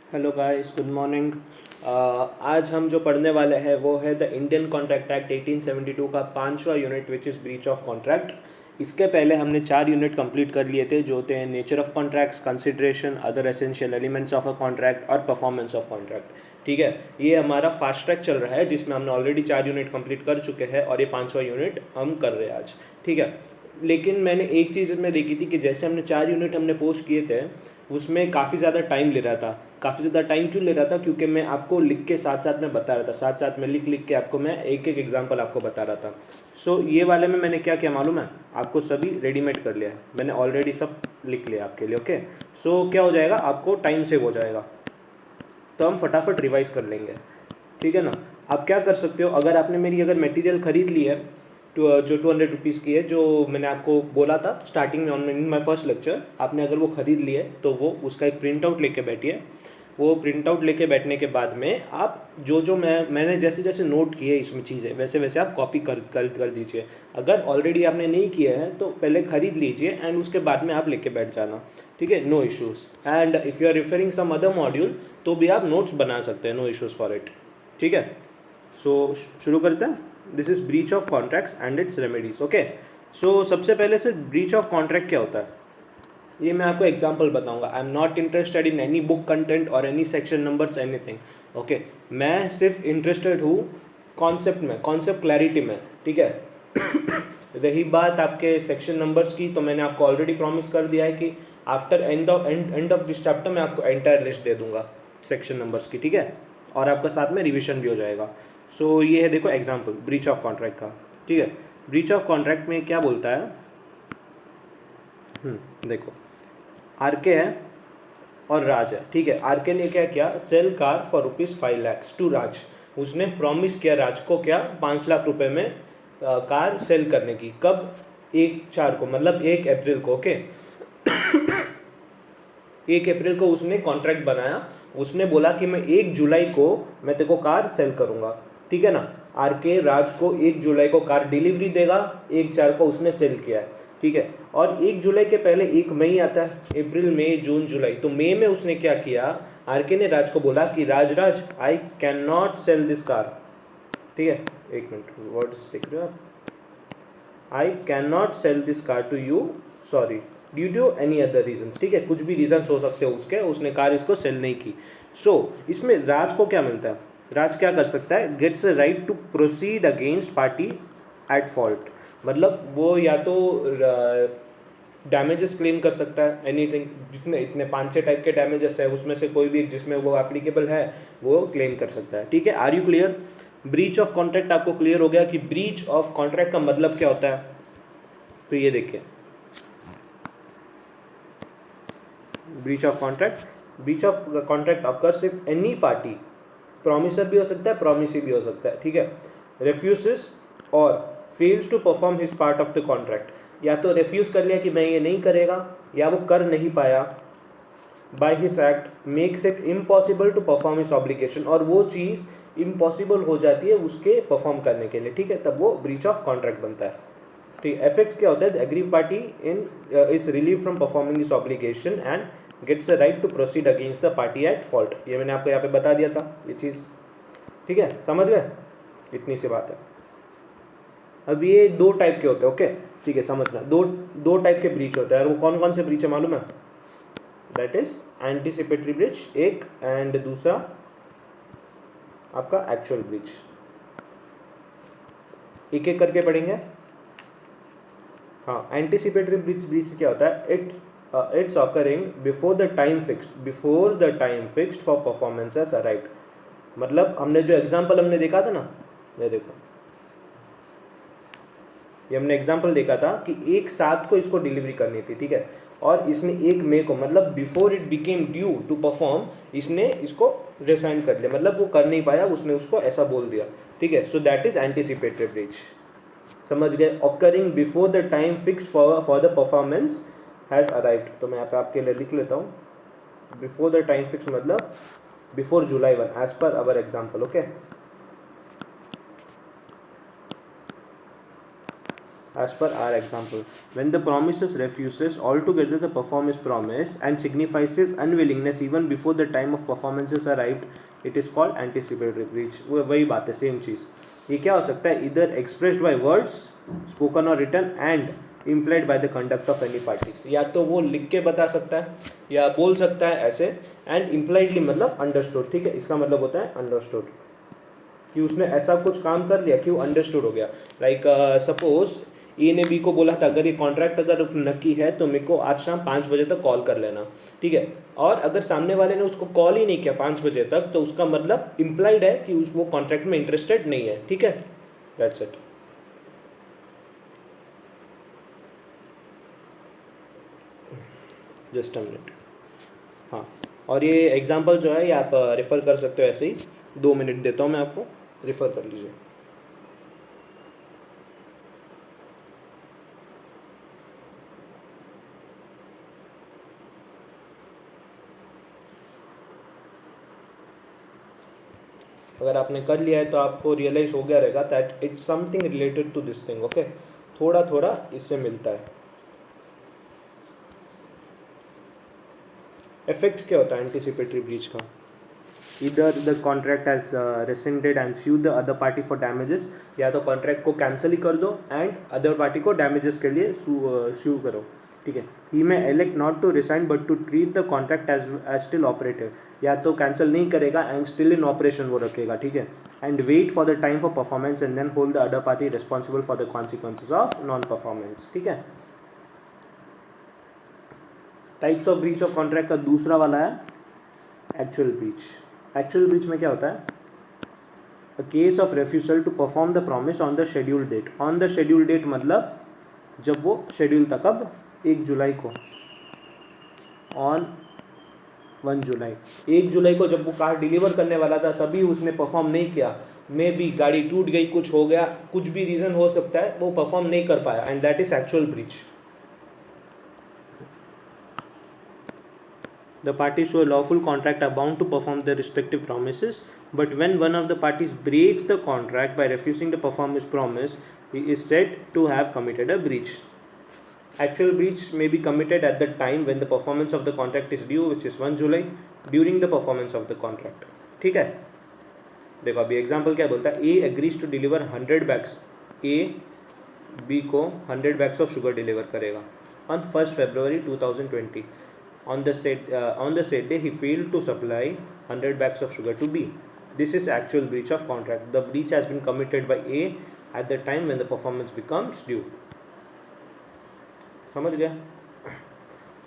Hello guys, good morning. आज हम जो पढ़ने वाले हैं वो है द इंडियन कॉन्ट्रैक्ट एक्ट 1872 का 5वां unit which is breach of contract. इसके पहले हमने 4 यूनिट कंप्लीट कर लिए थे जो थे nature of contracts, consideration, other essential elements of a contract और परफॉर्मेंस ऑफ कॉन्ट्रैक्ट। ठीक है, ये हमारा फास्ट ट्रैक चल रहा है जिसमें हमने ऑलरेडी 4 यूनिट कंप्लीट कर चुके हैं और ये 5वां यूनिट हम कर रहे हैं आज। ठीक है, लेकिन मैंने एक चीज़ इसमें देखी थी कि जैसे हमने 4 यूनिट हमने पोस्ट किए थे उसमें काफ़ी ज़्यादा टाइम ले रहा था। काफ़ी ज़्यादा टाइम क्यों ले रहा था? क्योंकि मैं आपको लिख के साथ साथ में बता रहा था, साथ साथ में लिख के आपको मैं एक एक एग्जांपल आपको बता रहा था। सो ये वाले में मैंने क्या किया मालूम है आपको? सभी रेडीमेड कर लिया है मैंने, ऑलरेडी सब लिख लिया आपके लिए। ओके, सो क्या हो जाएगा, आपको टाइम सेव हो जाएगा, तो हम फटाफट रिवाइज कर लेंगे। ठीक है ना? आप क्या कर सकते हो, अगर आपने मेरी अगर मटेरियल ख़रीद ली है जो 200 रुपीज़ की है, जो मैंने आपको बोला था स्टार्टिंग में on in my first lecture, आपने अगर वो ख़रीद ली है तो वो उसका एक प्रिंट आउट लेके बैठिए। वो प्रिंट आउट लेके बैठने के बाद में आप जो जो मैंने जैसे जैसे नोट किए इसमें चीज़ें, वैसे वैसे आप कॉपी कर दीजिए। अगर ऑलरेडी आपने नहीं किया है तो पहले ख़रीद लीजिए एंड उसके बाद में आप लेके बैठ जाना। ठीक है, no issues. And if you are referring some other module तो भी आप नोट्स बना सकते हैं, नो इश्यूज़ फॉर इट। ठीक है, सो शुरू करते हैं। This is breach of contracts and its remedies. Okay, so सबसे पहले से ब्रीच ऑफ कॉन्ट्रैक्ट क्या होता है ये मैं आपको एग्जांपल बताऊंगा। I am not interested in any book content और any section numbers anything. Okay, मैं सिर्फ इंटरेस्टेड हूँ कॉन्सेप्ट में, कॉन्सेप्ट क्लैरिटी में। ठीक है, रही बात आपके सेक्शन नंबर्स की, तो मैंने आपको ऑलरेडी प्रॉमिस कर दिया है कि after end of this chapter मैं आपको एंटायर लिस्ट दे दूंगा सेक्शन नंबर्स की। ठीक है, और आपका साथ में रिविजन भी हो जाएगा। सो ये है, देखो एग्जांपल ब्रीच ऑफ कॉन्ट्रैक्ट का। ठीक है, ब्रीच ऑफ कॉन्ट्रैक्ट में क्या बोलता है, देखो आरके है और राज है। ठीक है, आरके ने क्या किया, sell car for ₹5 lakh to Raj. उसने प्रॉमिस किया राज को क्या, 5 लाख रुपए में कार सेल करने की। कब? 1/4 को, मतलब 1 अप्रैल को। ओके, 1 अप्रैल को उसने कॉन्ट्रैक्ट बनाया। उसने बोला कि मैं 1 जुलाई को मैं तेरे को कार सेल करूंगा। ठीक है ना? आरके राज को 1 जुलाई को कार डिलीवरी देगा, 1/4 को उसने सेल किया है। ठीक है, और 1 जुलाई के पहले 1 मई आता है, अप्रैल मई जून जुलाई। तो मई में उसने क्या किया, आरके ने राज को बोला कि Raj I can not sell this car. ठीक है, एक मिनट, वर्ड्स देख रहे हो आप? I can not sell this car to you, sorry, due to any other reasons. ठीक है, कुछ भी रीजन हो सकते हो उसके, उसने कार इसको सेल नहीं की। सो इसमें राज को क्या मिलता है, राज क्या कर सकता है, gets a right to proceed against party at fault. मतलब वो या तो डैमेजेस क्लेम कर सकता है, एनीथिंग, जितने इतने 5-6 टाइप के डैमेजेस है उसमें से कोई भी एक जिसमें वो एप्लीकेबल है वो क्लेम कर सकता है। ठीक है, are you clear? Breach of contract आपको क्लियर हो गया कि ब्रीच ऑफ कॉन्ट्रैक्ट का मतलब क्या होता है? तो ये देखिए, breach of contract, breach of contract occurs if any party, promiser भी हो सकता है, प्रॉमिसी भी हो सकता है। ठीक है, रेफ्यूजेस और fails to perform his part of the contract, या तो रेफ्यूज कर लिया कि मैं ये नहीं करेगा, या वो कर नहीं पाया, by his act makes it impossible to perform his obligation, और वो चीज़ इम्पॉसिबल हो जाती है उसके परफॉर्म करने के लिए। ठीक है, तब वो ब्रीच ऑफ कॉन्ट्रैक्ट बनता है। ठीक है, इफेक्ट्स क्या होता है, the aggrieve party in is relieve from performing this obligation and gets a right to proceed against the party at fault. ये मैंने आपको यहाँ पे बता दिया था ये चीज़। ठीक है, समझ गए? इतनी सी बात है। अब ये 2 टाइप के होते हैं। ओके, ठीक है, समझना, दो टाइप के ब्रीच होते हैं। और वो कौन कौन से ब्रीच है मालूम है? दैट इज एंटीसिपेटरी ब्रीच एक, एंड दूसरा आपका एक्चुअल ब्रीच। एक एक करके पढ़ेंगे। हाँ, एंटीसिपेटरी ब्रीच क्या होता है, it's occurring before the time fixed for performances arrived. मतलब हमने जो एग्जांपल हमने देखा था ना, ये देखो, ये हमने एग्जांपल देखा था कि 1/7 को इसको डिलीवरी करनी थी। ठीक है, और इसने 1 मई को, मतलब before it became due to perform, इसने इसको रिसाइन कर लिया, मतलब वो कर नहीं पाया, उसने उसको ऐसा बोल दिया। ठीक है, so that is anticipatory breach. समझ गए? Occurring before the time fixed for the performance has arrived. तो मैं यहाँ पे आपके लिए लिख लेता हूँ, बिफोर द टाइम फिक्स मतलब बिफोर July 1 एज पर our example. Okay, as per our example. When the promises refuses altogether the performance promise and signifies his unwillingness even before the time of performance is arrived, it is called anticipatory breach. वो वही बात है, same चीज़. ये क्या हो सकता है? Either expressed by words, spoken or written, and implied by the conduct of any parties. या तो वो लिख के बता सकता है या बोल सकता है ऐसे, and impliedly मतलब understood. ठीक है, इसका मतलब होता है understood कि उसने ऐसा कुछ काम कर लिया कि वो अंडरस्टूड हो गया. लाइक सपोज ए ने बी को बोला था अगर ये कॉन्ट्रैक्ट अगर नक्की है तो मेरे को आज शाम 5 बजे तक कॉल कर लेना. ठीक है, और अगर सामने वाले ने उसको कॉल ही नहीं किया 5 बजे तक तो उसका मतलब इम्प्लाइड है कि वो कॉन्ट्रैक्ट में इंटरेस्टेड नहीं है. ठीक है, that's it. Just a minute. हाँ, और ये एग्जाम्पल जो है ये आप रेफर कर सकते हो. ऐसे ही 2 मिनट देता हूँ मैं आपको, रेफर कर लीजिए. अगर आपने कर लिया है तो आपको रियलाइज हो गया रहेगा that it's something related to this thing. Okay, थोड़ा थोड़ा इससे मिलता है. इफेक्ट्स क्या होता है एंटिसिपेटरी ब्रीच का? Either the contract has rescinded and sue the other party for damages, या तो कॉन्ट्रैक्ट को कैंसिल ही कर दो एंड अदर पार्टी को डैमेजेस के लिए sue करो. ठीक है, ही may elect not to resign but to treat the contract as still operative. या तो कैंसिल नहीं करेगा एंड स्टिल इन ऑपरेशन वो रखेगा. ठीक है, and wait for the time for performance and then hold the other party responsible for the consequences of non performance. ठीक है, types of breach of contract का दूसरा वाला है एक्चुअल ब्रीच. एक्चुअल ब्रीच में क्या होता है? A case of refusal to perform the promise on the schedule date. On the schedule date मतलब जब वो शेड्यूल था, कब? 1 जुलाई को. ऑन 1 जुलाई, 1 जुलाई को जब वो कार डिलीवर करने वाला था तभी उसने परफॉर्म नहीं किया. मे बी गाड़ी टूट गई, कुछ हो गया, कुछ भी रीज़न हो सकता है, वो परफॉर्म नहीं कर पाया and that is actual breach. The parties to a lawful contract are bound to perform their respective promises, but when one of the parties breaks the contract by refusing to perform his promise, he is said to have committed a breach. Actual breach may be committed at the time when the performance of the contract is due, which is 1 July, during the performance of the contract. ठीक है, देखो अभी example क्या बोलता है. A agrees to deliver 100 bags. A B को 100 bags of sugar deliver करेगा on 1st February 2020. On the said day, he failed to supply 100 bags of sugar to B. This is actual breach of contract. The breach has been committed by A at the time when the performance becomes due. समझ गया?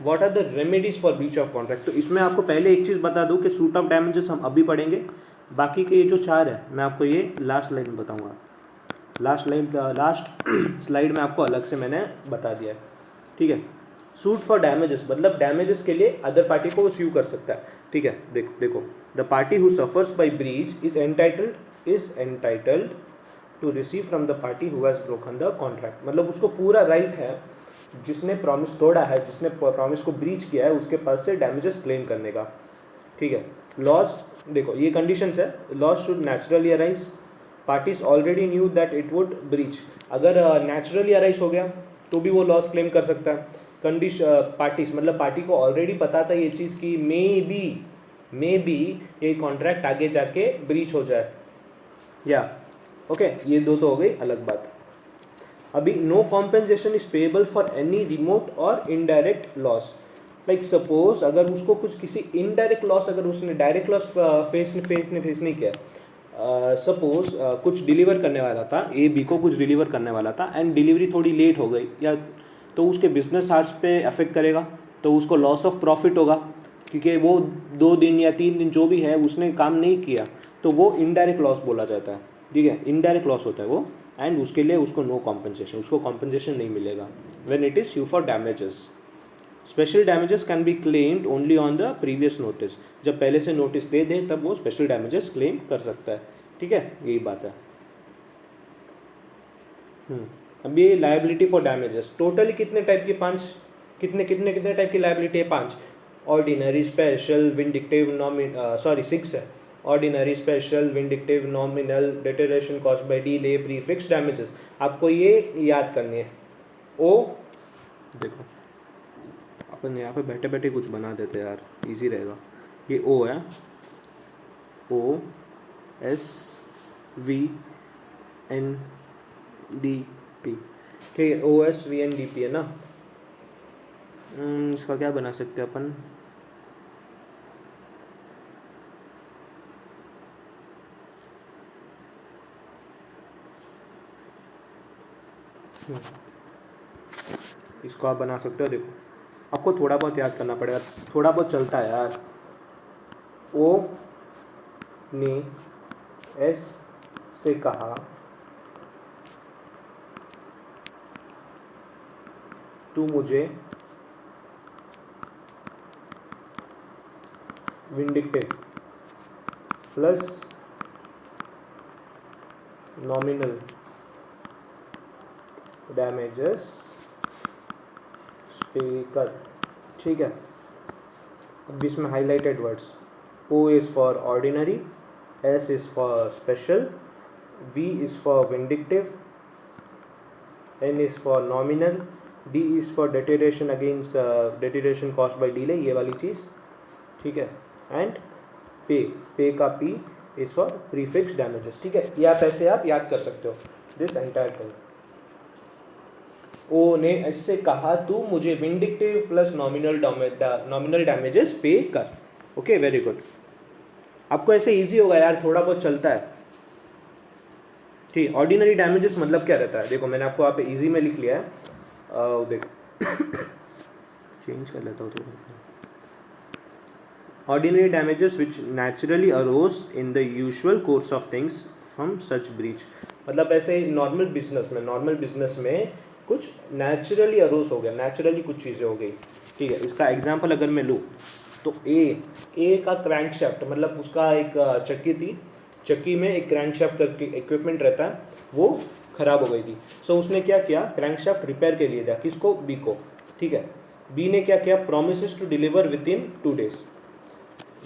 What are the remedies for breach of contract? तो इसमें आपको पहले एक चीज़ बता दूं कि सूट ऑफ डैमेजेस हम अभी पढ़ेंगे. बाकी के ये जो 4 है मैं आपको ये लास्ट लाइन में बताऊंगा. लास्ट स्लाइड में आपको अलग से मैंने बता दिया है. ठीक है, सूट फॉर डैमेजेस मतलब डैमेजेस के लिए अदर पार्टी को स्यू कर सकता है. ठीक है, देखो the party who suffers by breach is entitled to receive from the party who has broken the contract. मतलब उसको पूरा राइट है, जिसने प्रॉमिस तोड़ा है, जिसने प्रॉमिस को ब्रीच किया है, उसके पास से डैमेजेस क्लेम करने का. ठीक है, लॉस देखो ये कंडीशंस है. Loss should naturally arise. Parties already knew that it would breach. अगर नेचुरली अराइज हो गया तो भी वो लॉस क्लेम कर सकता है. पार्टीज मतलब पार्टी को ऑलरेडी पता था ये चीज़ कि मे बी ये कॉन्ट्रैक्ट आगे जाके ब्रीच हो जाए. या ओके, ये दो तो हो गई अलग बात. अभी no compensation is payable for any remote और इनडायरेक्ट लॉस. लाइक सपोज अगर उसको कुछ किसी इनडायरेक्ट लॉस, अगर उसने डायरेक्ट लॉस फेस नहीं किया. सपोज कुछ डिलीवर करने वाला था, ए बी को कुछ डिलीवर करने वाला था एंड डिलीवरी थोड़ी लेट हो गई, या तो उसके बिजनेस आवर्स पे अफेक्ट करेगा, तो उसको लॉस ऑफ प्रॉफिट होगा क्योंकि वो 2 दिन या 3 दिन जो भी है उसने काम नहीं किया, तो वो इनडायरेक्ट लॉस बोला जाता है. ठीक है, इनडायरेक्ट लॉस होता है वो, एंड उसके लिए उसको नो कॉम्पेंसेशन, उसको कॉम्पेंसेशन नहीं मिलेगा when it is sue for damages. Special damages can be claimed only on the previous notice. जब पहले से नोटिस दे दे तब वो स्पेशल डैमेजेस क्लेम कर सकता है. ठीक है, यही बात है. अब ये लायबिलिटी फॉर डैमेजेस टोटली कितने टाइप की? 5. कितने टाइप की लायबिलिटी है? 5. ऑर्डिनरी, स्पेशल, विंडिक्टिव, 6 है. Ordinary, special, vindictive, nominal, डिटेरेशन caused by delay, prefix damages. आपको ये याद करनी है. ओ देखो अपन यहाँ पे बैठे बैठे कुछ बना देते यार, इजी रहेगा। ये ओ है, O S V N D P, ठीक है, O S V N D P है ना। इसका क्या बना सकते हैं अपन, इसको आप बना सकते हो। देखो आपको थोड़ा बहुत याद करना पड़ेगा, थोड़ा बहुत चलता है यार। ओ ने एस से कहा तू मुझे विंडिक्टिव प्लस नॉमिनल डैमेजेस पे कर, ठीक है। अब इसमें highlighted words, O is for ordinary, S is for special, V is for vindictive, N is for nominal, D is for deterioration against deterioration cost by delay, ये वाली चीज़, ठीक है। एंड पे का P is for prefix damages, ठीक है। ये आप ऐसे आप याद कर सकते हो दिस एंटायर थिंग। ओ ने ऐसे कहा तू मुझे विंडिक्टिव प्लस नॉमिनल डैमेजेस पे कर, ओके वेरी गुड। आपको ऐसे इजी होगा यार, थोड़ा बहुत चलता है, ठीक। ऑर्डिनरी डैमेजेस मतलब क्या रहता है, देखो मैंने आपको यहाँ पे इजी में लिख लिया है, देखो चेंज कर लेता हूँ थोड़ा। Ordinary damages which naturally arose in the usual course of things from such breach, मतलब ऐसे नॉर्मल बिजनेस में कुछ नेचुरली अरोज हो गया, नेचुरली कुछ चीज़ें हो गई, ठीक है। इसका एग्जांपल अगर मैं लूँ तो ए का क्रैंकशाफ्ट, मतलब उसका एक चक्की थी, चक्की में एक क्रैंकशाफ्ट करके इक्विपमेंट रहता है, वो खराब हो गई थी। सो उसने क्या किया, क्रैंकशाफ्ट रिपेयर के लिए दिया, किसको, बी को, ठीक है। बी ने क्या किया, promises to deliver within 2 days,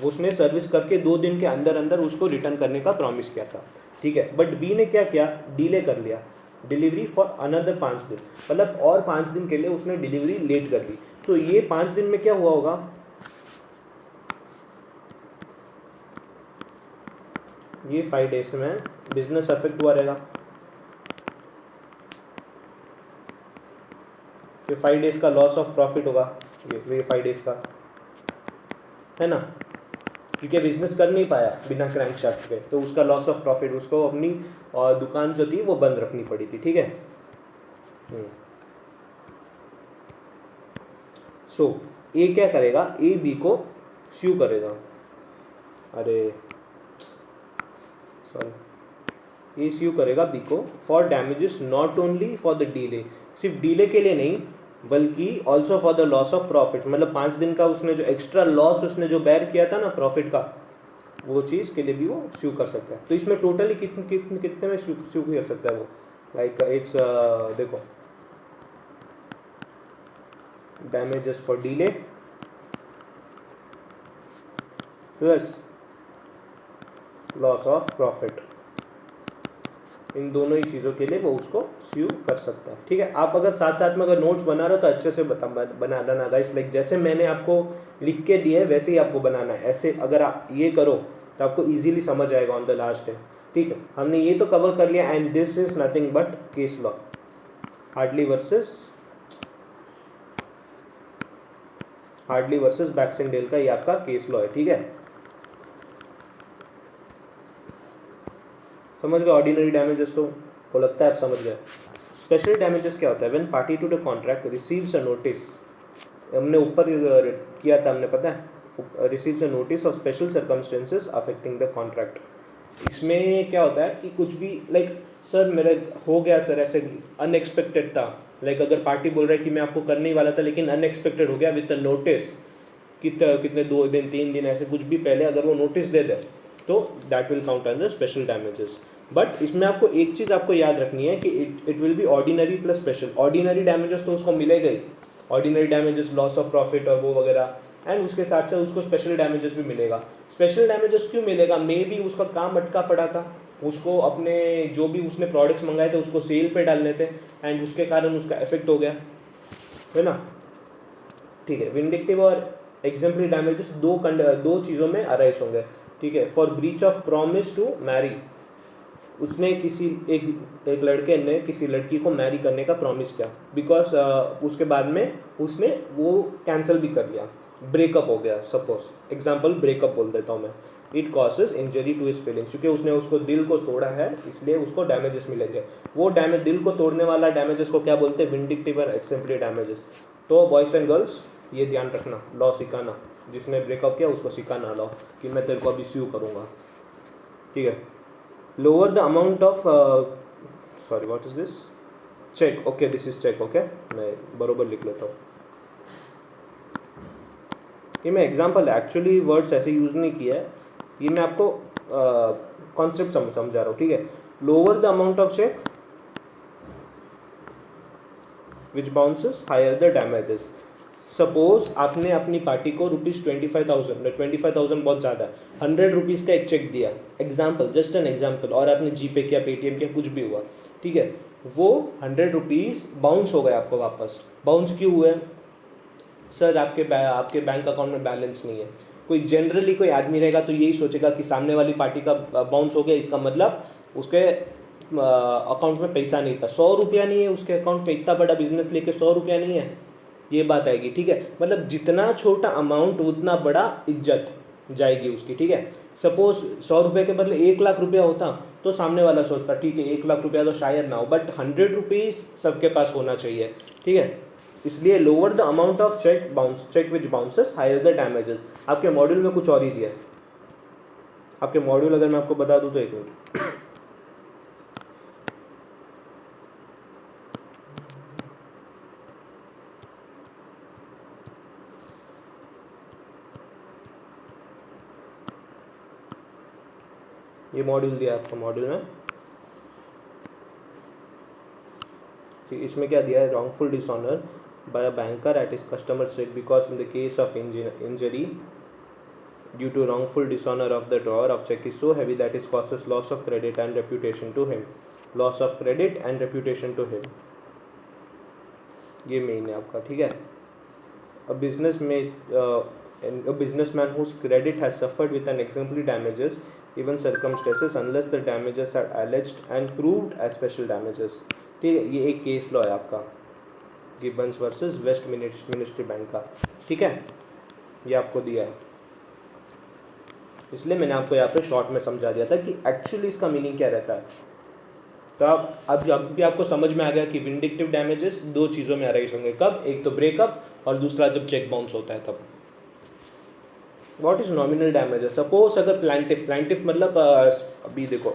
उसने सर्विस करके 2 दिन के अंदर अंदर उसको रिटर्न करने का प्रॉमिस किया था, ठीक है। बट बी ने क्या किया, डिले कर लिया डिलीवरी फॉर अनदर 5 दिन, मतलब और 5 दिन के लिए उसने डिलीवरी लेट कर दी। तो ये 5 दिन में क्या हुआ होगा, ये 5 days में बिजनेस अफेक्ट हुआ रहेगा, ये 5 days का लॉस ऑफ प्रॉफिट होगा, ये 5 days का है ना, क्योंकि बिजनेस कर नहीं पाया बिना क्रैंकशाफ्ट के, तो उसका लॉस ऑफ प्रॉफिट, उसको अपनी दुकान जो थी वो बंद रखनी पड़ी थी, ठीक है। सो ए क्या करेगा, ए बी को स्यू करेगा, अरे सॉरी, ए स्यू करेगा बी को for damages not only for the delay, सिर्फ डिले के लिए नहीं बल्कि also for the loss of profit, मतलब 5 दिन का उसने जो एक्स्ट्रा लॉस उसने जो बेयर किया था ना प्रॉफिट का, वो चीज़ के लिए भी वो स्यू कर सकता है। तो इसमें टोटली कितने में स्यू कर सकता है वो, लाइक इट्स देखो, damages for delay plus loss of profit, इन दोनों ही चीज़ों के लिए वो उसको स्यू कर सकता है, ठीक है। आप अगर साथ साथ में अगर नोट्स बना रहे हो तो अच्छे से बना लेना गाइस, लाइक जैसे मैंने आपको लिख के दिए है वैसे ही आपको बनाना है, ऐसे अगर आप ये करो तो आपको इजीली समझ आएगा ऑन द लास्ट डे, ठीक है। हमने ये तो कवर कर लिया, and this is nothing but case law, Hadley versus Baxendale का ये आपका केस लॉ है, ठीक है। समझ गए ऑर्डिनरी डैमेजेस, तो को लगता है आप समझ गए। स्पेशल डैमेजेस क्या होता है, when party to the contract receives a notice, हमने ऊपर किया था, हमने पता है, receives a notice of special circumstances affecting the contract. इसमें क्या होता है कि कुछ भी लाइक सर मेरा हो गया सर, ऐसे अनएक्सपेक्टेड था, लाइक अगर पार्टी बोल रहा है कि मैं आपको करने ही वाला था लेकिन अनएक्सपेक्टेड हो गया विद द नोटिस, कितने 2 दिन 3 दिन ऐसे कुछ भी पहले अगर वो नोटिस दे दे तो that will count under special damages. But इसमें आपको एक चीज़ आपको याद रखनी है कि it will be ordinary plus special. Ordinary damages तो उसको मिलेगा ही, ordinary damages loss of profit और वो वगैरह, एंड उसके साथ साथ उसको स्पेशल डैमेजेस भी मिलेगा। स्पेशल डैमेजेस क्यों मिलेगा, मे बी उसका काम अटका पड़ा था, उसको अपने जो भी उसने प्रोडक्ट्स मंगाए थे उसको सेल पे डालने थे, एंड उसके कारण उसका इफेक्ट हो गया, है ना। ठीक है, विंडिक्टिव और एग्जाम्पलरी डैमेजेस दो चीज़ों में अराइज होंगे। ठीक है, for breach of promise to marry, उसने किसी एक लड़के ने किसी लड़की को मैरी करने का प्रॉमिस किया, बिकॉज उसके बाद में उसने वो कैंसिल भी कर लिया, ब्रेकअप हो गया, सपोज एग्जाम्पल ब्रेकअप बोल देता हूँ मैं। It causes injury to his feelings, क्योंकि उसने उसको दिल को तोड़ा है, इसलिए उसको डैमेजेस मिलेंगे। वो डैमेज, दिल को तोड़ने वाला डैमेजेस को क्या बोलते हैं, विंडिक्टिव और एक्सेम्पलरी डैमेजेस। तो बॉयज एंड गर्ल्स ये ध्यान रखना, लॉ सिखाना, जिसने ब्रेकअप किया उसको सिखाना लॉ कि मैं तेरे को अभी स्यू करूँगा। ठीक है, lower the amount of sorry what is this, check, okay this is check, okay मैं बरोबर लिख लेता हूँ। ये मैं एग्जाम्पल एक्चुअली वर्ड्स ऐसे यूज़ नहीं किया है, ये मैं आपको कॉन्सेप्ट समझा रहा हूँ। ठीक है, lower the amount of cheque which bounces higher the damages. Suppose आपने अपनी पार्टी को ₹25,000 बहुत ज़्यादा, 100 रुपीज़ का एक चेक दिया, एग्जाम्पल, जस्ट एन एग्जाम्पल, और आपने जीपे किया, पेटीएम किया, कुछ भी हुआ। ठीक है, वो 100 रुपीज़ बाउंस हो गए आपको वापस। बाउंस क्यों हुए सर? आपके बैंक अकाउंट में बैलेंस नहीं है। कोई जनरली कोई आदमी रहेगा तो यही सोचेगा कि सामने वाली पार्टी का बाउंस हो गया, इसका मतलब उसके अकाउंट में पैसा नहीं था। 100 रुपया नहीं है उसके अकाउंट में, इतना बड़ा बिजनेस लेके 100 रुपया नहीं है, ये बात आएगी। ठीक है, मतलब जितना छोटा अमाउंट उतना बड़ा इज्जत जाएगी उसकी। ठीक है, सपोज 100 रुपये के बदले 1,00,000 रुपया होता तो सामने वाला सोचता ठीक है 1,00,000 रुपया तो शायद ना हो, बट 100 रुपीज़ सबके पास होना चाहिए। ठीक है, इसलिए lower the amount of cheque which bounces higher the damages. आपके मॉड्यूल में कुछ और ही दिया है, आपके मॉड्यूल अगर मैं आपको बता दूं तो एक मिनट, ये मॉड्यूल दिया आपको मॉड्यूल में। ठीक, इसमें क्या दिया है, wrongful dishonour by a banker at his customer cheque because in the case of injury due to wrongful dishonor of the drawer of check is so heavy that it causes loss of credit and reputation to him, loss of credit and reputation to him। ये main है आपका। ठीक है, a businessman whose credit has suffered with an exemplary damages even circumstances unless the damages are alleged and proved as special damages। ठीक है, ये एक case law है आपका, gibbons versus West ministry bank का। ठीक है, ये आपको दिया है, इसलिए मैंने आपको यहाँ पे शॉर्ट में समझा दिया था कि एक्चुअली इसका मीनिंग क्या रहता है। तो अब भी आपको समझ में आ गया कि विंडिक्टिव डैमेजेस दो चीज़ों में अराइज होंगे, कब, एक तो ब्रेकअप और दूसरा जब चेक बाउंस होता है तब। What is nominal damages? Suppose अगर प्लांटिफ मतलब अभी देखो,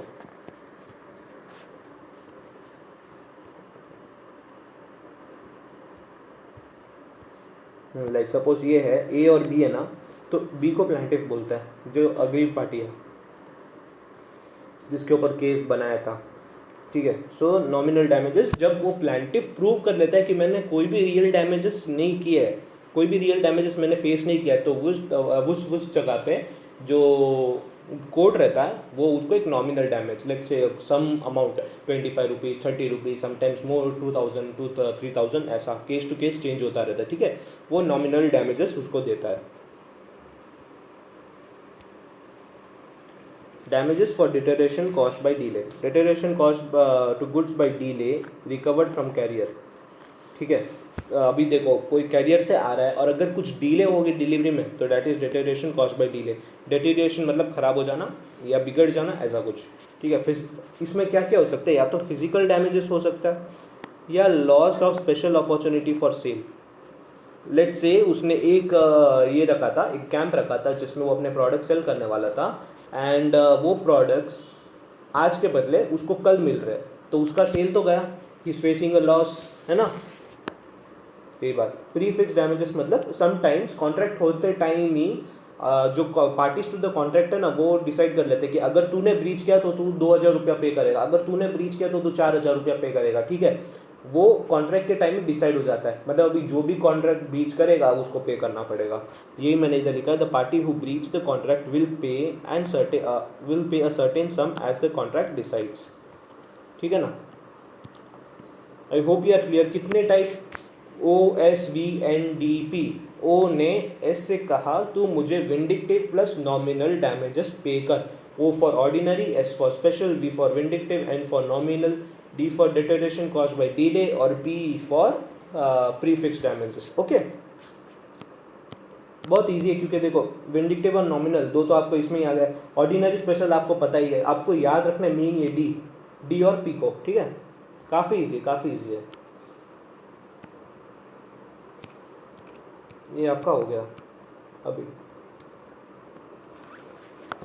लाइक सपोज ये है ए और बी है ना, तो बी को प्लांटिफ बोलता है, जो अग्रीव पार्टी है जिसके ऊपर केस बनाया था। ठीक है, सो नॉमिनल डैमेजेस, जब वो प्लांटिफ प्रूव कर लेता है कि मैंने कोई भी रियल डैमेजेस नहीं किए है, कोई भी रियल डैमेजेस मैंने फेस नहीं किया है, तो उस जगह पे जो कोर्ट रहता है वो उसको एक nominal damage, like say some amount 25 rupees, 30 rupees, sometimes more, 2,000 to 3,000, ऐसा केस टू केस चेंज होता रहता है। ठीक है, वो नॉमिनल डैमेजेस उसको देता है। Damages for deterioration caused by delay, deterioration caused to goods by delay recovered from carrier। ठीक है, अभी देखो कोई कैरियर से आ रहा है और अगर कुछ डिले होगी डिलीवरी में तो that is deterioration caused by delay. Deterioration मतलब ख़राब हो जाना या बिगड़ जाना, ऐसा कुछ। ठीक है, इसमें क्या क्या हो सकता है, या तो फिजिकल डैमेजेस हो सकता है या loss of special opportunity for sale. Let's say उसने एक ये रखा था, एक कैंप रखा था जिसमें वो अपने प्रोडक्ट सेल करने वाला था, एंड वो प्रोडक्ट्स आज के बदले उसको कल मिल रहे, तो उसका सेल तो गया, he is facing a loss, है ना। यही बात। प्री फिक्स डैमेजेस मतलब समटाइम्स कॉन्ट्रैक्ट होते टाइम ही जो पार्टीज टू द कॉन्ट्रैक्ट है ना, वो डिसाइड कर लेते कि अगर तूने ब्रीच किया तो तू 2,000 रुपया पे करेगा, अगर तूने ब्रीच किया तो तू 4,000 रुपया पे करेगा। ठीक है, वो कॉन्ट्रैक्ट के टाइम में डिसाइड हो जाता है, मतलब अभी जो भी कॉन्ट्रैक्ट ब्रीच करेगा उसको पे करना पड़ेगा। यही मैंने इधर लिखा है, the party who breach the contract will pay and will pay a certain sum as the contract decides. ठीक है ना, I hope you are clear. कितने टाइप, OSVNDP, ओ ने एस से कहा तू मुझे विंडिक्टिव प्लस नॉमिनल डैमेजेस पे कर, O for ordinary, S for special, V for vindictive, N for nominal, D for deterioration cause by delay और P for prefix damages. Okay, बहुत easy है क्योंकि देखो विंडिक्टिव और नॉमिनल दो तो आपको इसमें ही आ गया, ऑर्डिनरी स्पेशल आपको पता ही है, आपको याद रखना है मेन ये D और P को। ठीक है, काफ़ी इजी है। ये आपका हो गया। अभी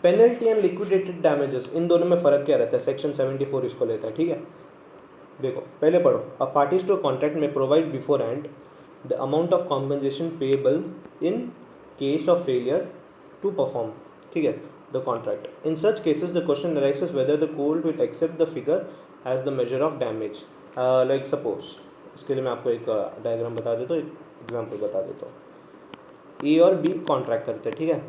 पेनल्टी एंड लिक्विडेटेड डैमेजेस, इन दोनों में फ़र्क क्या रहता है? सेक्शन 74 इसको लेता है। ठीक है, देखो पहले पढ़ो। अ पार्टीज टू कॉन्ट्रैक्ट में provide beforehand the amount of compensation payable in case of failure to perform. ठीक है, the contract. In such cases the question arises whether the court will accept the figure as the measure of damage. Like suppose, इसके लिए मैं आपको एक diagram बता देता हूँ, एक एग्जाम्पल बता देता हूँ। ए और बी कॉन्ट्रैक्ट करते हैं। ठीक है,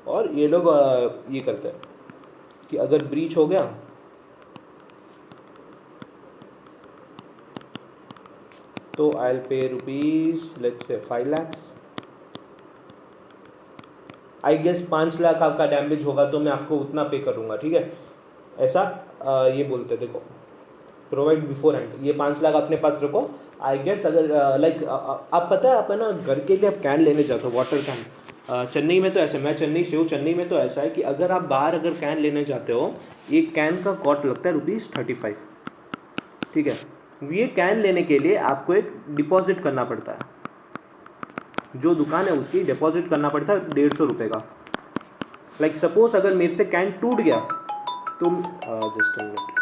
और ये लोग ये करते हैं कि अगर ब्रीच हो गया तो I will pay rupees let's say 5 lakhs। I guess 5 lakh आपका डैमेज होगा तो मैं आपको उतना पे करूँगा। ठीक है, ऐसा ये बोलते हैं। देखो प्रोवाइड बिफोर एंड, ये 5 लाख अपने पास रखो। आई गेस अगर लाइक आप पता है, आप है ना घर के लिए आप कैन लेने जाते हो, वाटर कैन। चेन्नई में तो ऐसे, मैं चेन्नई से हूँ, चेन्नई में तो ऐसा है कि अगर आप बाहर अगर कैन लेने जाते हो, एक कैन का कॉस्ट लगता है ₹35। ठीक है, ये कैन लेने के लिए आपको एक डिपॉजिट करना पड़ता है, जो दुकान है उसकी डिपॉजिट करना पड़ता है ₹150 का। लाइक सपोज अगर मेरे से कैन टूट गया तो जस्ट अ मिनट,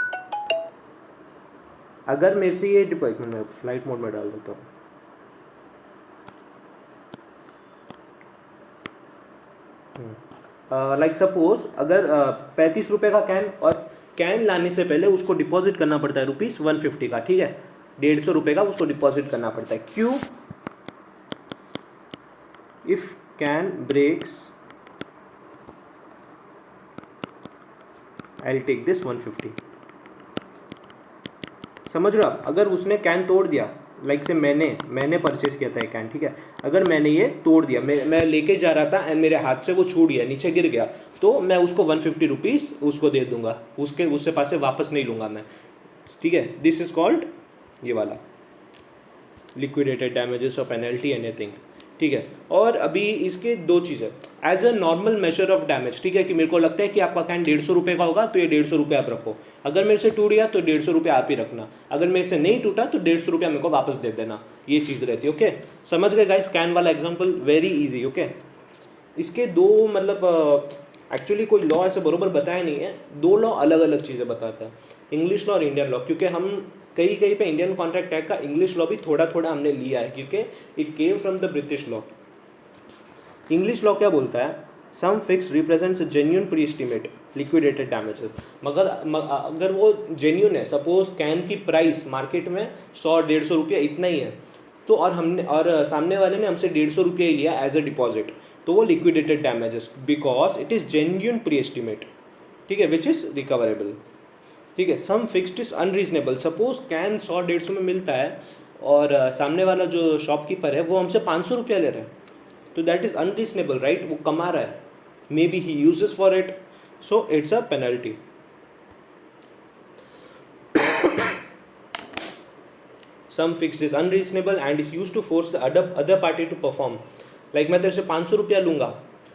अगर मेरे से ये डिपॉजिट, मैं फ्लाइट मोड में डाल देता हूँ। लाइक सपोज अगर ₹35 का कैन, और कैन लाने से पहले उसको डिपॉजिट करना पड़ता है ₹150 का। ठीक है, ₹150 का उसको डिपॉजिट करना पड़ता है। क्यों? If can breaks I will take this 150। समझ रहे हो आप? अगर उसने कैन तोड़ दिया, लाइक से मैंने परचेस किया था एक कैन। ठीक है, अगर मैंने ये तोड़ दिया, मैं लेके जा रहा था एंड मेरे हाथ से वो छूट गया, नीचे गिर गया, तो मैं उसको 150 रुपीज़ उसको दे दूंगा, उससे पास से वापस नहीं लूँगा मैं। ठीक है, दिस इज कॉल्ड ये वाला लिक्विडेटेड डैमेजेस और पेनल्टी एनीथिंग। ठीक है, और अभी इसके दो चीज़ें as a normal measure of damage. ठीक है, कि मेरे को लगता है कि आपका कैन ₹150 का होगा तो ये ₹150 आप रखो। अगर मेरे से टूट गया तो ₹150 आप ही रखना। अगर मेरे से नहीं टूटा तो ₹150 मेरे को वापस दे देना। ये चीज़ रहती है। ओके, समझ गए गाइस? कैन वाला एग्जाम्पल वेरी ईजी। ओके, इसके दो मतलब एक्चुअली कोई लॉ ऐसे बरोबर बताया नहीं है, दो लॉ अलग अलग चीज़ें बताता है, इंग्लिश लॉ और इंडियन लॉ। क्योंकि हम कहीं कहीं पे इंडियन कॉन्ट्रैक्ट एक्ट का इंग्लिश लॉ भी थोड़ा थोड़ा हमने लिया है, क्योंकि it came from the British law. English law क्या बोलता है? Sum fix represents genuine pre estimate liquidated damages. मगर अगर वो जेन्यून है, सपोज कैन की प्राइस मार्केट में 100-150 इतना ही है, तो और सामने वाले ने हमसे 150 रुपये ही लिया एज अ डिपॉजिट, तो वो liquidated damages, because it is genuine pre estimate. ठीक है, विच इज रिकवरेबल। ठीक है, sum fixed is unreasonable. Suppose can 100-150 में मिलता है और सामने वाला जो शॉपकीपर है वो हमसे 500 रुपया ले रहा है, तो दैट इज अनरीजनेबल, राइट? वो कमा रहा है, may be he uses for it, so it's a penalty. Sum fixed is unreasonable and is use to force the other party to perform. Like मैं तेरे से 500 रुपया लूंगा,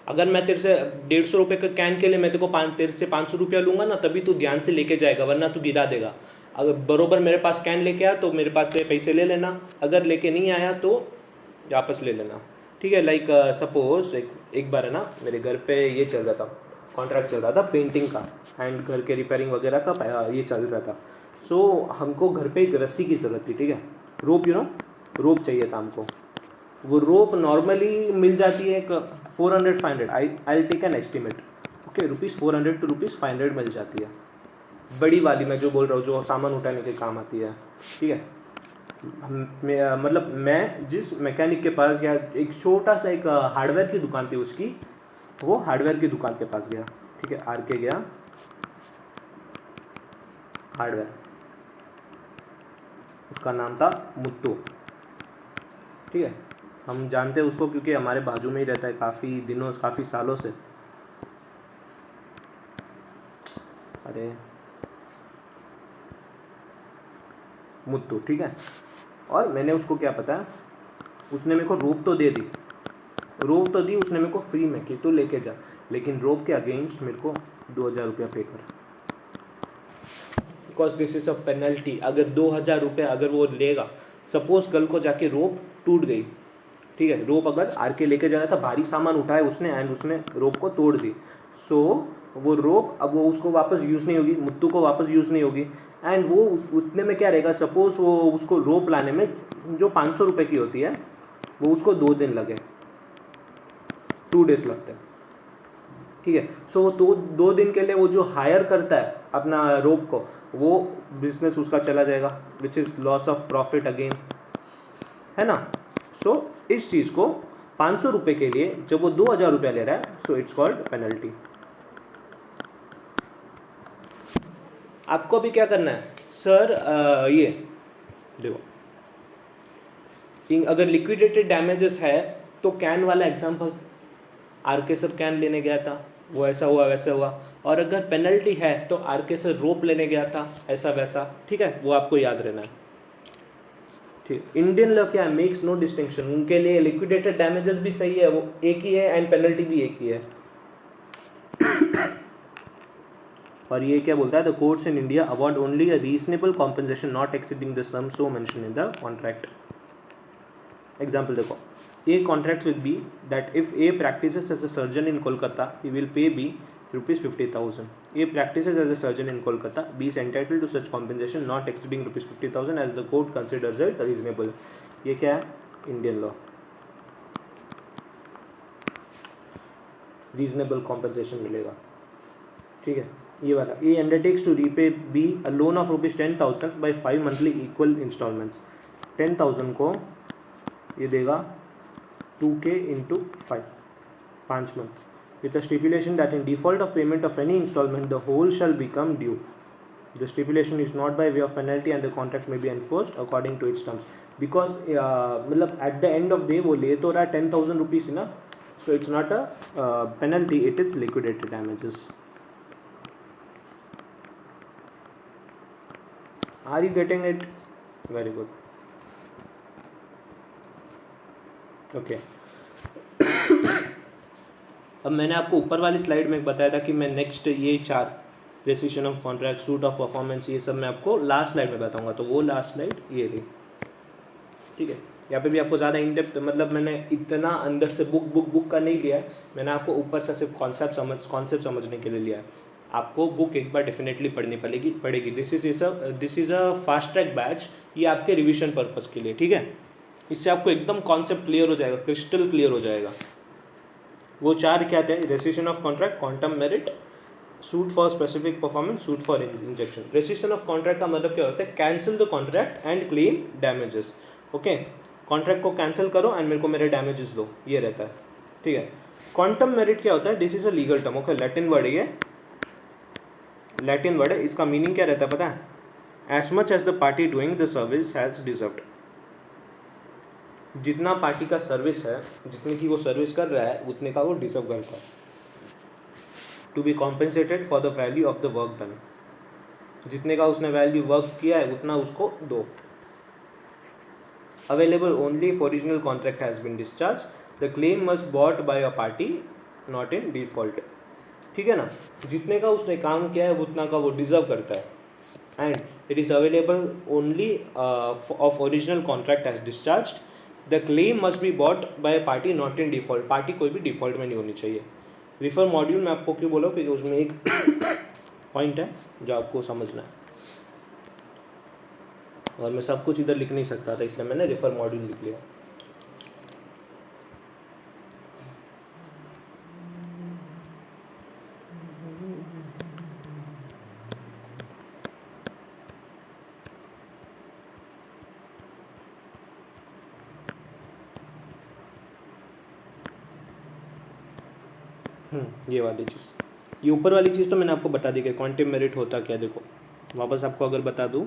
अगर मैं तेरे से 150 रुपये का कैन के लिए मैं तेरे से 500 रुपया लूंगा ना, तभी तू ध्यान से लेके जाएगा, वरना तू गिरा देगा। अगर बरोबर मेरे पास कैन लेके आया तो मेरे पास से पैसे ले लेना, अगर लेके नहीं आया तो वापस ले लेना। ठीक है, लाइक सपोज एक बार है ना, मेरे घर पे ये चल रहा था, कॉन्ट्रैक्ट चल रहा था पेंटिंग का एंड घर के रिपेयरिंग वगैरह का ये चल रहा था। सो हमको घर पे एक रस्सी की ज़रूरत थी। ठीक है, रोप, रोप चाहिए था हमको। वो रोप नॉर्मली मिल जाती है एक 400-500, I take an estimate. Okay, ₹400 to ₹500 मिल जाती है। बड़ी वाली मैं जो बोल रहा हूँ, जो सामान उठाने के काम आती है, ठीक है। मतलब मैं जिस मैकेनिक के पास गया, एक छोटा सा एक हार्डवेयर की दुकान थी उसकी, वो हार्डवेयर की दुकान के पास गया, ठीक है, आर के गया हार्डवेयर, उसका नाम था मुत्तू, ठीक है। हम जानते हैं उसको क्योंकि हमारे बाजू में ही रहता है काफ़ी दिनों, काफ़ी सालों से। अरे मुत्तू, ठीक है। और मैंने उसको क्या पता, उसने मेरे को रोप तो दे दी, रोप तो दी उसने मेरे को फ्री में कि तू लेके जा, लेकिन रोप के अगेंस्ट मेरे को 2,000 रुपया पे कर, because this is a penalty. अगर 2,000 रुपये अगर वो लेगा, सपोज कल को जाके रोप टूट गई, ठीक है, रोप अगर आर के लेके जा रहा था, भारी सामान उठाया उसने एंड उसने रोप को तोड़ दी, सो वो रोप अब वो उसको वापस यूज़ नहीं होगी, मुत्तू को वापस यूज़ नहीं होगी, एंड वो उतने में क्या रहेगा, सपोज वो उसको रोप लाने में जो 500 रुपये की होती है, वो उसको 2 दिन लगे, 2 डेज लगते हैं, ठीक है। सो वो 2 दिन के लिए वो जो हायर करता है अपना रोप को, वो बिजनेस उसका चला जाएगा, which is loss of profit again, है ना। सो इस चीज़ को 500 रुपये के लिए जब वो 2,000 रुपया ले रहा है, सो इट्स कॉल्ड पेनल्टी। आपको भी क्या करना है सर, ये देखो, अगर लिक्विडेटेड डैमेजेस है तो कैन वाला एग्जांपल, आर के सर कैन लेने गया था, वो ऐसा हुआ वैसा हुआ, और अगर पेनल्टी है तो आर के सर रोप लेने गया था, ऐसा वैसा, ठीक है, वो आपको याद रहना है, ठीक। इंडियन लॉ क्या है, मेक्स नो डिस्टिंक्शन, उनके लिए लिक्विडेटेड डैमेजेस भी सही है, वो एक ही है, एंड पेनल्टी भी एक ही है। और ये क्या बोलता है, the courts in India award only a reasonable compensation not exceeding the sum so mentioned in the contract. Example देखो, A contracts with B that if A practices as a surgeon in Kolkata, he will pay B rupees 50,000. A practices as a surgeon in Kolkata, B is entitled to such compensation not exceeding rupees 50,000 as the court considers it reasonable. ये क्या है, Indian law, reasonable compensation मिलेगा, ठीक है। ये वाला, A undertakes to repay B a loan of rupees 10,000 by 5 monthly equal installments. 10,000 को ये देगा 2K into 5, 5 month, with a stipulation that in default of payment of any installment, the whole shall become due. The stipulation is not by way of penalty and the contract may be enforced according to its terms. Because मतलब at the end of day वो ले तो रहा 10,000 rupees ना, so it's not a penalty, it is liquidated damages. Are you getting it? Very good. Okay अब मैंने आपको ऊपर वाली स्लाइड में बताया था कि मैं नेक्स्ट ये 4 rescission of contract, suit of performance, ये सब मैं आपको लास्ट स्लाइड में बताऊंगा, तो वो लास्ट स्लाइड ये रही, ठीक है। यहाँ पे भी आपको ज़्यादा इन डेप्थ, मतलब मैंने इतना अंदर से बुक का नहीं लिया है, मैंने आपको ऊपर से सिर्फ कॉन्सेप्ट समझने के लिए लिया है। आपको बुक एक बार डेफिनेटली पड़ेगी। This is a fast track batch, ये आपके रिविजन पर्पज़ के लिए, ठीक है। इससे आपको एकदम कॉन्सेप्ट क्लियर हो जाएगा, क्रिस्टल क्लियर हो जाएगा। वो 4 क्या थे, rescission of contract, quantum merit, suit for specific performance, suit for injection. Rescission of contract का मतलब क्या होता है, cancel the contract and claim damages. Okay, contract को कैंसिल करो एंड मेरे को मेरे डैमेजेस दो, ये रहता है, ठीक है। क्वांटम मेरिट क्या होता है, this is a legal term, okay, Latin word है, लैटिन वर्ड है, इसका मीनिंग क्या रहता है पता है, as much as the party doing the service has deserved. जितना पार्टी का सर्विस है, जितनी की वो सर्विस कर रहा है, उतने का वो डिजर्व करता है, to be compensated for the value of the work done. जितने का उसने वैल्यू वर्क किया है उतना उसको दो। Available only if original contract has been discharge, the claim must brought by a party not in default, ठीक है ना। जितने का उसने काम किया है उतना का वो डिजर्व करता है, and it is available only of original contract has discharge, the claim must be bought by a party not in default. Party कोई भी डिफॉल्ट में नहीं होनी चाहिए। रिफर मॉड्यूल में आपको क्यों बोला, क्योंकि उसमें एक पॉइंट है जो आपको समझना है, और मैं सब कुछ इधर लिख नहीं सकता था, इसलिए मैंने रेफर मॉड्यूल लिख लिया। ये वाली चीज़, ये ऊपर वाली चीज़ तो मैंने आपको बता दी कि क्वांटम मेरिट होता क्या। देखो वापस आपको अगर बता दूँ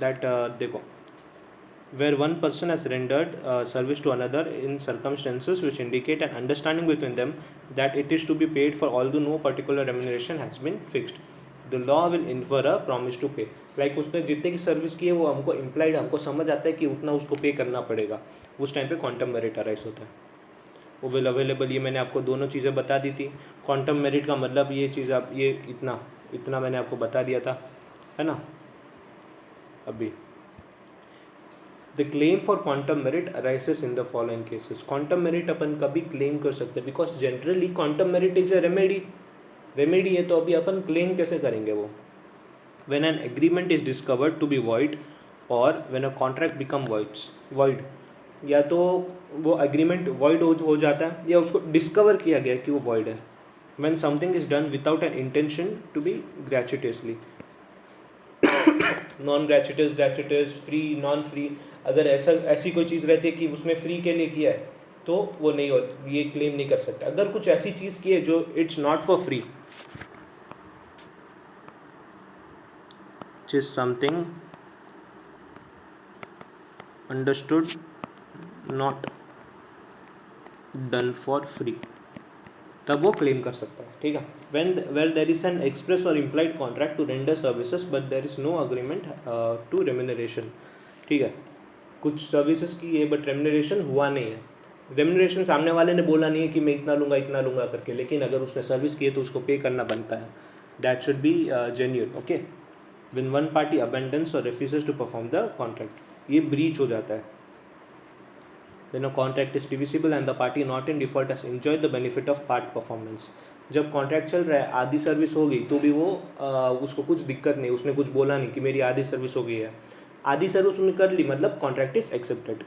दैट देखो, where one person has rendered service to another in circumstances which indicate an understanding between them that it is to be paid for although no particular remuneration has been fixed, the law will infer a promise to pay। Like उसने जितने की service की है वो हमको implied, हमको समझ आता है कि उतना उसको पे करना पड़ेगा, उस टाइम पे क्वांटम मेरिट अराइज होता है। वो विल अवेलेबल, ये मैंने आपको दोनों चीज़ें बता दी थी। क्वांटम मेरिट का मतलब ये चीज़ आप ये इतना इतना मैंने आपको बता दिया था, है ना। अभी the claim for quantum meruit arises in the following cases. Quantum meruit अपन कभी क्लेम कर सकते हैं because generally quantum meruit is a remedy है, तो अभी अपन क्लेम कैसे करेंगे वो। When an agreement is discovered to be void और when a contract become void, या तो वो एग्रीमेंट वॉइड हो जाता है या उसको डिस्कवर किया गया कि वो वॉइड है। When something is done without an intention to be gratuitously, non gratuitous, gratuitous, free, non free, अगर ऐसी कोई चीज़ रहती है कि उसने फ्री के लिए किया है तो वो नहीं हो, ये क्लेम नहीं कर सकता। अगर कुछ ऐसी चीज़ की है जो it's not for free, which is something understood not done for free, तब वो क्लेम कर सकता है। ठीक है, when where there is an express or implied contract to render services but there is no agreement to remuneration। ठीक है, कुछ सर्विसेज की है बट रेमुनरेशन हुआ नहीं है, रेमुनरेशन सामने वाले ने बोला नहीं है कि मैं इतना लूँगा करके, लेकिन अगर उसने सर्विस की है तो उसको पे करना बनता है। That should be genuine. Okay, when one party abandons और refuses to perform the contract, ये ब्रीच हो जाता है। When a contract is divisible and the party not in default has enjoyed the benefit of part performance। जब contract चल रहा है, आधी सर्विस हो गई तो भी वो उसको कुछ दिक्कत नहीं, उसने कुछ बोला नहीं कि मेरी आधी सर्विस हो गई है, आधी सर्विस उसने कर ली, मतलब contract is accepted.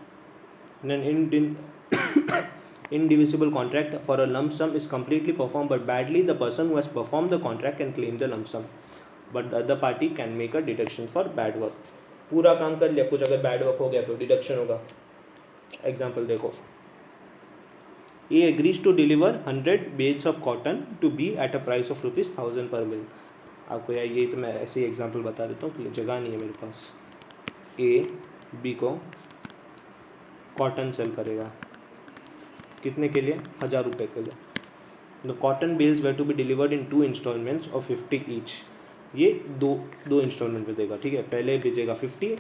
Indivisible contract for a lump sum is completely performed but badly, the person who has performed the contract can claim the lump sum but the other party can make a deduction for bad work। पूरा काम कर लिया, कुछ अगर bad work हो गया तो deduction होगा। एग्जाम्पल देखो, A agrees to deliver 100 bales of cotton to be at a price of ₹1000 per bill. आपको यार ये तो मैं ऐसे ही एग्जाम्पल बता देता हूँ कि जगह नहीं है मेरे पास। ए बी को कॉटन सेल करेगा, कितने के लिए? ₹1000 के लिए। The cotton bales were to be delivered in 2 instalments of 50 each. ये दो इंस्टॉलमेंट में देगा। ठीक है, पहले बेचेगा 50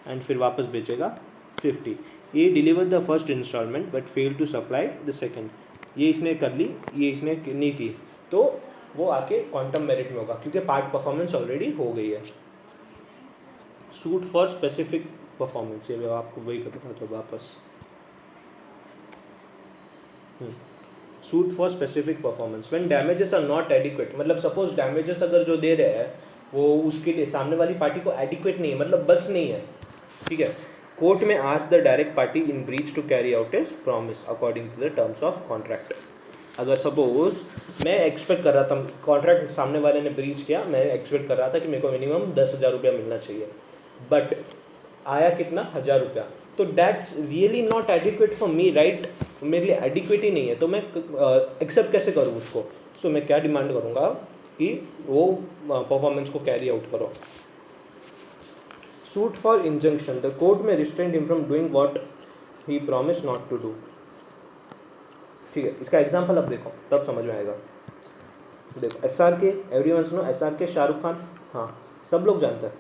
एंड फिर वापस बेचेगा 50। ये deliver the first instalment but fail to supply the second. ये इसने कर ली, ये इसने नहीं की, तो वो आके क्वांटम मेरिट में होगा क्योंकि पार्ट परफॉर्मेंस ऑलरेडी हो गई है। सूट फॉर स्पेसिफिक परफॉर्मेंस, ये मैं आपको वही बताता हूँ वापस। Suit for specific performance when damages are not adequate, मतलब सपोज डैमेजेस अगर जो दे रहे हैं वो उसके लिए सामने वाली पार्टी को एडिक्वेट नहीं है, मतलब बस नहीं है। ठीक है, कोर्ट में ask the direct party in breach to carry out his promise according to the terms of contract. अगर सपोज मैं एक्सपेक्ट कर रहा था, कॉन्ट्रैक्ट सामने वाले ने ब्रीच किया, मैं एक्सपेक्ट कर रहा था कि मेरे को मिनिमम 10,000 रुपया मिलना चाहिए, बट आया कितना? 1,000 रुपया। तो that's really not adequate for me, right? मेरे लिए एडिक्वेट ही नहीं है, तो मैं एक्सेप्ट कैसे करूँ उसको? सो मैं क्या डिमांड करूँगा कि वो परफॉर्मेंस को कैरी आउट करो। Suit for injunction, the court may restrain him from doing what he promise not to do. ठीक है, इसका एग्जांपल अब देखो, तब समझ में आएगा। देखो SRK, एवरीवन सुनो, SRK शाहरुख खान, हाँ सब लोग जानते हैं।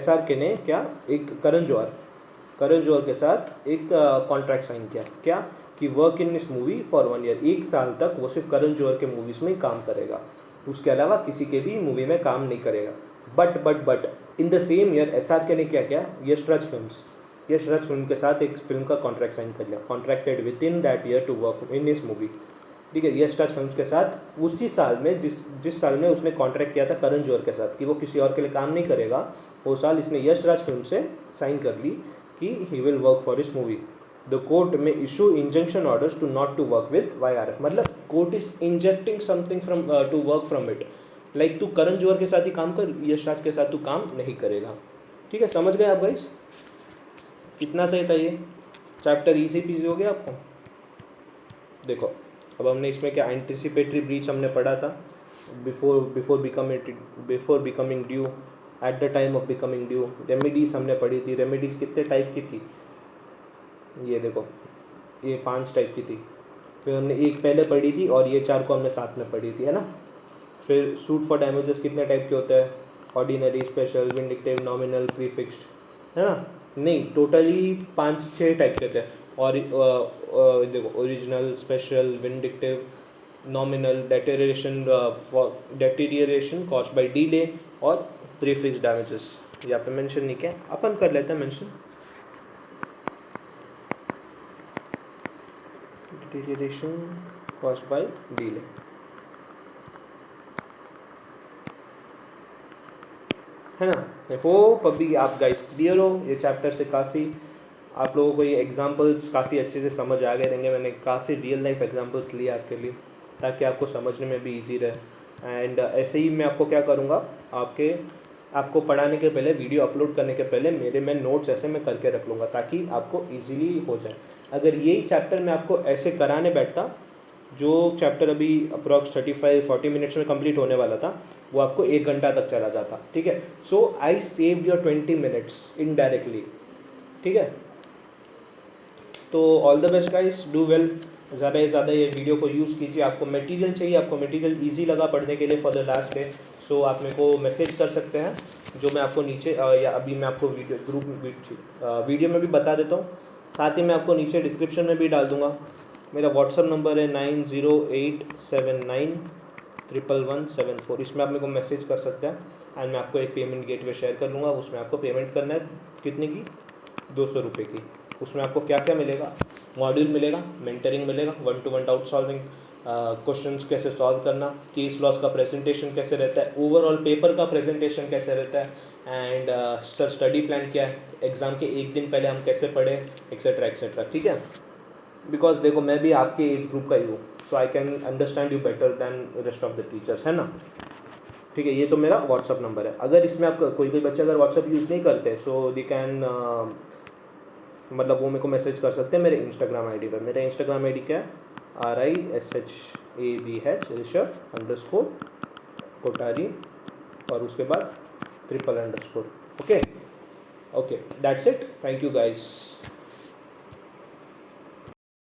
SRK ने क्या, एक करण जौहर के साथ एक कॉन्ट्रैक्ट साइन किया, क्या कि work in this movie for 1 year, 1 साल तक वो सिर्फ करण जौहर के मूवीज़ में काम करेगा, उसके अलावा किसी के भी मूवी में काम नहीं करेगा। But in the same year SRK ने क्या किया, यश राज फिल्म के साथ एक फिल्म का कॉन्ट्रैक्ट साइन कर लिया, contracted with in that year to work in this movie. ठीक है, यश राज फिल्म के साथ उसी साल में जिस साल में उसने कॉन्ट्रैक्ट किया था करण जौहर के साथ कि वो किसी और के लिए काम नहीं करेगा, वो साल इसने यश राज फिल्म से साइन कर ली कि he will work for this movie. The court may issue injunction orders to not to work with YRF, मतलब court is injecting something from to work from it, like तू करण जौहर के साथ ही काम कर, यश राज के साथ तू काम नहीं करेगा। ठीक है, समझ गए आप गाइस? कितना सही था ये चैप्टर, इजी पीजी हो गया आपको? देखो अब हमने इसमें क्या एंटिसिपेटरी ब्रीच हमने पढ़ा था, before becoming due, at the time of becoming due. Remedies हमने पढ़ी थी। रेमेडीज़ कितने टाइप की थी, ये देखो ये 5 टाइप की थी। फिर हमने एक पहले पढ़ी थी और ये 4 को हमने साथ में पढ़ी थी, है ना। फिर सूट फॉर डैमेजेस कितने टाइप के होते हैं, ordinary, special, vindictive, nominal, prefixed, है ना। नहीं, टोटली 5-6 टाइप के थे। और देखो original, special, vindictive, nominal, deterioration caused by delay और प्रीफिक्स डैमेजेस। यहाँ पे मेंशन नहीं किया, अपन कर लेते हैं mention. Deterioration caused by delay, है ना। होप अभी आप गाइस क्लियर हो ये चैप्टर से। काफ़ी आप लोगों को ये एग्जांपल्स काफ़ी अच्छे से समझ आ गए रहेंगे। मैंने काफ़ी रियल लाइफ एग्जांपल्स लिए आपके लिए ताकि आपको समझने में भी इजी रहे। एंड ऐसे ही मैं आपको क्या करूँगा, आपको पढ़ाने के पहले, वीडियो अपलोड करने के पहले मैं नोट्स ऐसे मैं करके रख लूँगा ताकि आपको ईजिली हो जाए। अगर यही चैप्टर मैं आपको ऐसे कराने बैठता, जो चैप्टर अभी अप्रॉक्स 35-40 मिनट्स में कंप्लीट होने वाला था, वो आपको 1 घंटा तक चला जाता, ठीक है। So I saved your 20 minutes indirectly, ठीक है। तो all the best guys, do well. ज़्यादा से ज़्यादा ये वीडियो को यूज़ कीजिए। आपको मटेरियल चाहिए, आपको मटेरियल इजी लगा पढ़ने के लिए फॉर द लास्ट डे, सो आप मेरे को मैसेज कर सकते हैं, जो मैं आपको नीचे या अभी मैं आपको वीडियो में भी बता देता हूँ। साथ ही मैं आपको नीचे डिस्क्रिप्शन में भी डाल दूँगा। मेरा व्हाट्सअप नंबर है 9087911174। इसमें आप मेरे को मैसेज कर सकते हैं एंड मैं आपको एक पेमेंट गेटवे शेयर कर लूँगा। उसमें आपको पेमेंट करना है कितने की, 200 रुपये की। उसमें आपको क्या क्या मिलेगा, मॉड्यूल मिलेगा, मेंटरिंग मिलेगा, 1-to-1 डाउट सॉल्विंग, क्वेश्चंस कैसे सॉल्व करना, केस लॉस का प्रेजेंटेशन कैसे रहता है, ओवरऑल पेपर का प्रेजेंटेशन कैसे रहता है, एंड सर स्टडी प्लान क्या है, एग्ज़ाम के 1 दिन पहले हम कैसे पढ़ें, एक्सेट्रा एक्सेट्रा, ठीक है। बिकॉज देखो मैं भी आपके एज ग्रुप का ही हूँ, so I can understand you better than rest of the teachers, है ना। ठीक है, ये तो मेरा व्हाट्सअप नंबर है। अगर इसमें आप कोई बच्चे अगर व्हाट्सअप यूज़ नहीं करते, सो दे कैन मतलब वो मेरे को मैसेज कर सकते हैं मेरे इंस्टाग्राम आईडी पर। मेरा इंस्टाग्राम आईडी क्या है, RISHABH _कोठारी और उसके बाद __। Okay, that's it. Thank you guys.